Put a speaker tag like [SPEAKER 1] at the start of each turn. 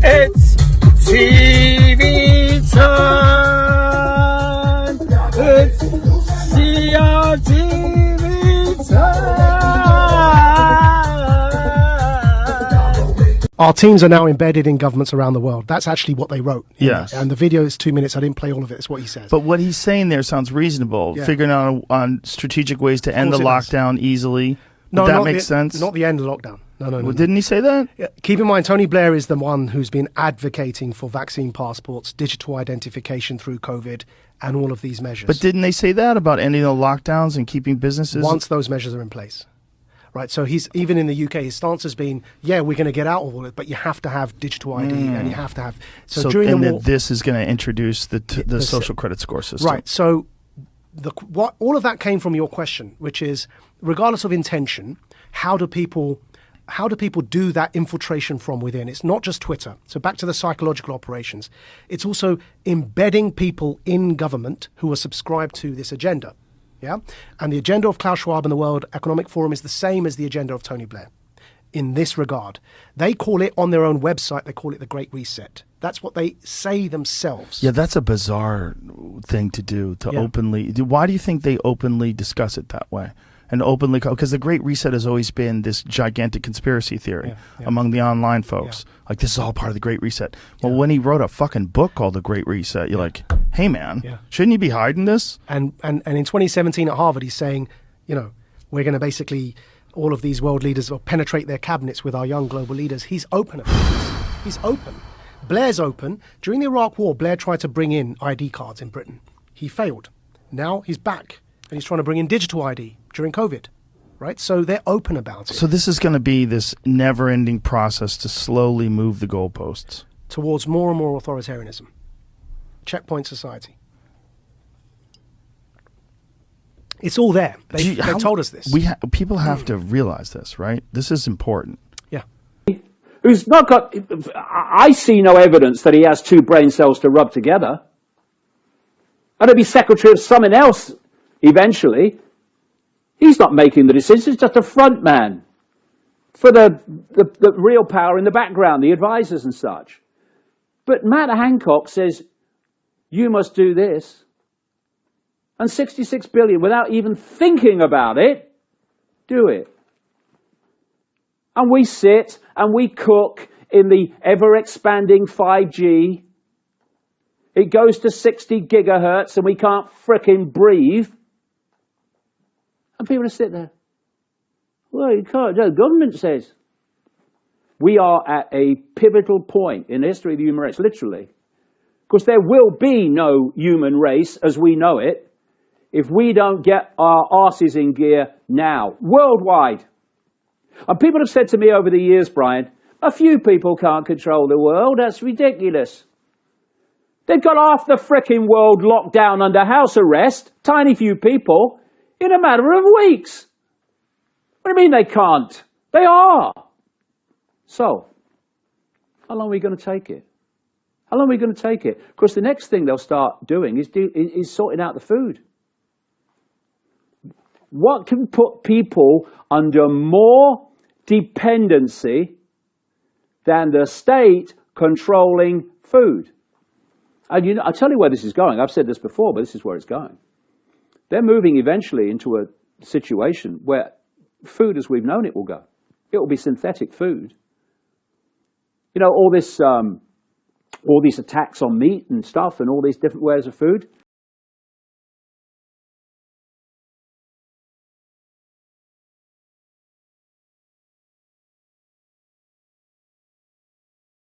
[SPEAKER 1] It's TV time. It's CRTV time.
[SPEAKER 2] Our teams are now embedded in governments around the world. That's actually what they wrote.
[SPEAKER 3] Yes.
[SPEAKER 2] And the video is 2 minutes. I didn't play all of it. It's what he says.
[SPEAKER 3] But what he's saying there sounds reasonable.
[SPEAKER 2] Yeah.
[SPEAKER 3] Figuring out on strategic ways to end the lockdown easily.
[SPEAKER 2] No,
[SPEAKER 3] that makes sense?
[SPEAKER 2] Not the end of the lockdown. No.
[SPEAKER 3] Well, didn't he say that?
[SPEAKER 2] Yeah. Keep in mind, Tony Blair is the one who's been advocating for vaccine passports, digital identification through COVID, and all of these measures.
[SPEAKER 3] But didn't they say that about ending the lockdowns and keeping businesses?
[SPEAKER 2] Once those measures are in place. Right, so he's even in the UK. His stance has been, yeah, we're going to get out of all it, but you have to have digital ID, and you have to have.
[SPEAKER 3] So
[SPEAKER 2] during
[SPEAKER 3] and
[SPEAKER 2] the war,
[SPEAKER 3] this is going to introduce the social credit score system,
[SPEAKER 2] right? So, all of that came from your question, which is, regardless of intention, how do people do that infiltration from within? It's not just Twitter. So back to the psychological operations. It's also embedding people in government who are subscribed to this agenda. Yeah, and the agenda of Klaus Schwab and the World Economic Forum is the same as the agenda of Tony Blair in this regard. They call it on their own website, they call it the Great Reset. That's what they say themselves.
[SPEAKER 3] Yeah, that's a bizarre thing to do, openly. Why do you think they openly discuss it that way? And openly, because the Great Reset has always been this gigantic conspiracy theory among the online folks. Like, this is all part of the Great Reset. Well, when he wrote a fucking book called The Great Reset, you're like, hey, man, shouldn't you be hiding this?
[SPEAKER 2] And in 2017 at Harvard, he's saying, we're going to basically, all of these world leaders will penetrate their cabinets with our young global leaders. He's open about this. He's open. Blair's open. During the Iraq War, Blair tried to bring in ID cards in Britain. He failed. Now he's back. And he's trying to bring in digital ID during COVID, right? So they're open about it.
[SPEAKER 3] So this is going to be this never-ending process to slowly move the goalposts
[SPEAKER 2] towards more and more authoritarianism. Checkpoint society. It's all there. They told us this.
[SPEAKER 3] People have to realize this, right? This is important.
[SPEAKER 2] Yeah.
[SPEAKER 4] Who's not got... I see no evidence that he has two brain cells to rub together. And to be secretary of someone else eventually. He's not making the decisions, he's just a front man for the real power in the background, the advisors and such. But Matt Hancock says, you must do this. And 66 billion, without even thinking about it, do it. And we sit and we cook in the ever-expanding 5G. It goes to 60 gigahertz and we can't frickin' breathe. And people just sit there. Well, you can't. The government says. We are at a pivotal point in the history of the human race, literally. Because there will be no human race as we know it if we don't get our arses in gear now, worldwide. And people have said to me over the years, Brian, a few people can't control the world. That's ridiculous. They've got half the frickin' world locked down under house arrest, tiny few people, in a matter of weeks. What do you mean they can't? They are. So, how long are we going to take it? How long are we going to take it? Because the next thing they'll start doing is sorting out the food. What can put people under more dependency than the state controlling food? And I'll tell you where this is going. I've said this before, but this is where it's going. They're moving eventually into a situation where food as we've known it will go. It will be synthetic food. All these attacks on meat and stuff and all these different ways of food.